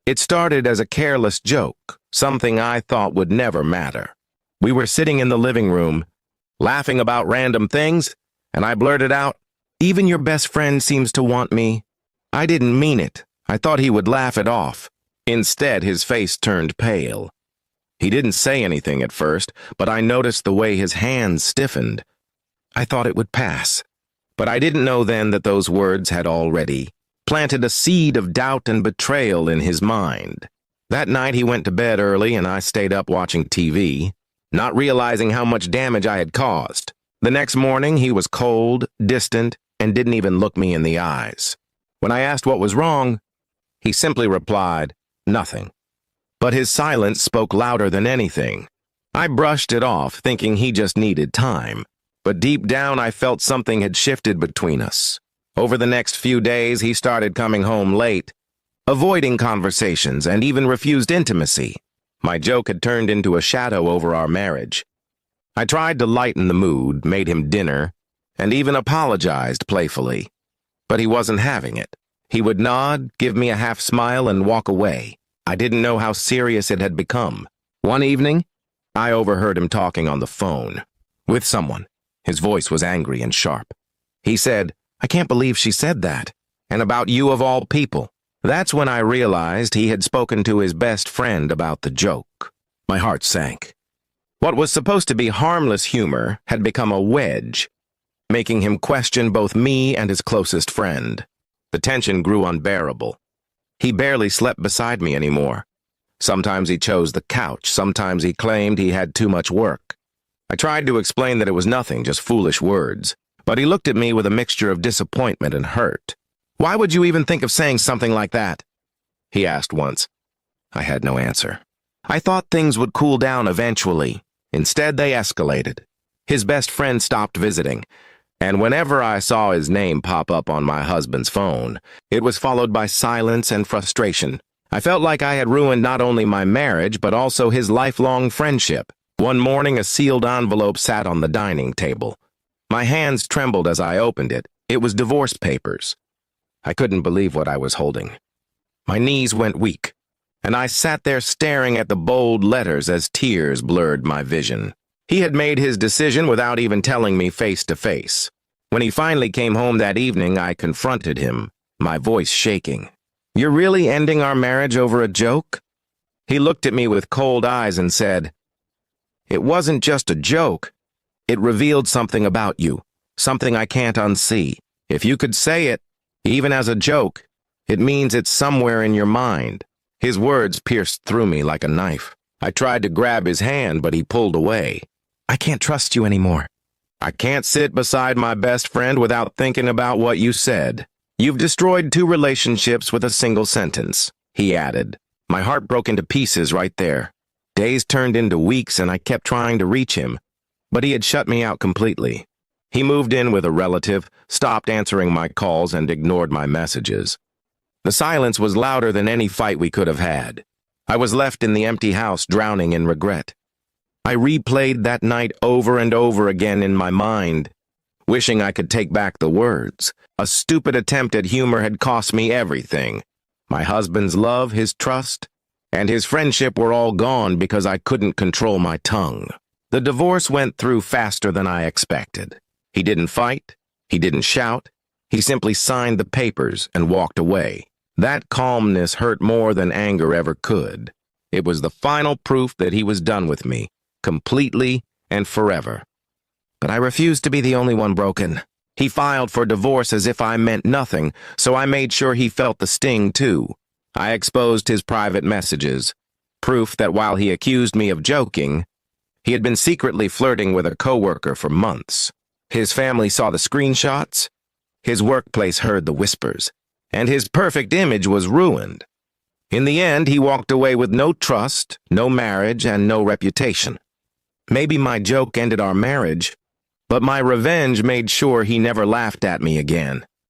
It started as a careless joke, something I thought would never matter. We were sitting in the living room, laughing about random things, and I blurted out, "Even your best friend seems to want me." I didn't mean it. I thought he would laugh it off. Instead, his face turned pale. He didn't say anything at first, but I noticed the way his hands stiffened. I thought it would pass, but I didn't know then that those words had already planted a seed of doubt and betrayal in his mind. That night he went to bed early and I stayed up watching TV, not realizing how much damage I had caused. The next morning he was cold, distant, and didn't even look me in the eyes. When I asked what was wrong, he simply replied, "Nothing." But his silence spoke louder than anything. I brushed it off, thinking he just needed time. But deep down I felt something had shifted between us. Over the next few days he started coming home late, avoiding conversations, and even refused intimacy. My joke had turned into a shadow over our marriage. I tried to lighten the mood, made him dinner, and even apologized playfully. But he wasn't having it. He would nod, give me a half smile, and walk away. I didn't know how serious it had become. One evening, I overheard him talking on the phone with someone. His voice was angry and sharp. He said, "I can't believe she said that, and about you of all people." That's when I realized he had spoken to his best friend about the joke. My heart sank. What was supposed to be harmless humor had become a wedge, making him question both me and his closest friend. The tension grew unbearable. He barely slept beside me anymore. Sometimes he chose the couch, sometimes he claimed he had too much work. I tried to explain that it was nothing, just foolish words, but he looked at me with a mixture of disappointment and hurt. "Why would you even think of saying something like that?" he asked once. I had no answer. I thought things would cool down eventually. Instead, they escalated. His best friend stopped visiting, and whenever I saw his name pop up on my husband's phone, it was followed by silence and frustration. I felt like I had ruined not only my marriage, but also his lifelong friendship. One morning, a sealed envelope sat on the dining table. My hands trembled as I opened it. It was divorce papers. I couldn't believe what I was holding. My knees went weak, and I sat there staring at the bold letters as tears blurred my vision. He had made his decision without even telling me face to face. When he finally came home that evening, I confronted him, my voice shaking. "You're really ending our marriage over a joke?" He looked at me with cold eyes and said, "It wasn't just a joke. It revealed something about you, something I can't unsee. If you could say it, even as a joke, it means it's somewhere in your mind." His words pierced through me like a knife. I tried to grab his hand, but he pulled away. "I can't trust you anymore." "I can't sit beside my best friend without thinking about what you said. You've destroyed 2 relationships with a single sentence," he added. My heart broke into pieces right there. Days turned into weeks and I kept trying to reach him, but he had shut me out completely. He moved in with a relative, stopped answering my calls, and ignored my messages. The silence was louder than any fight we could have had. I was left in the empty house, drowning in regret. I replayed that night over and over again in my mind, wishing I could take back the words. A stupid attempt at humor had cost me everything. My husband's love, his trust, and his friendship were all gone because I couldn't control my tongue. The divorce went through faster than I expected. He didn't fight. He didn't shout. He simply signed the papers and walked away. That calmness hurt more than anger ever could. It was the final proof that he was done with me, completely and forever. But I refused to be the only one broken. He filed for divorce as if I meant nothing, so I made sure he felt the sting too. I exposed his private messages, proof that while he accused me of joking, he had been secretly flirting with a coworker for months. His family saw the screenshots, his workplace heard the whispers, and his perfect image was ruined. In the end, he walked away with no trust, no marriage, and no reputation. Maybe my joke ended our marriage, but my revenge made sure he never laughed at me again.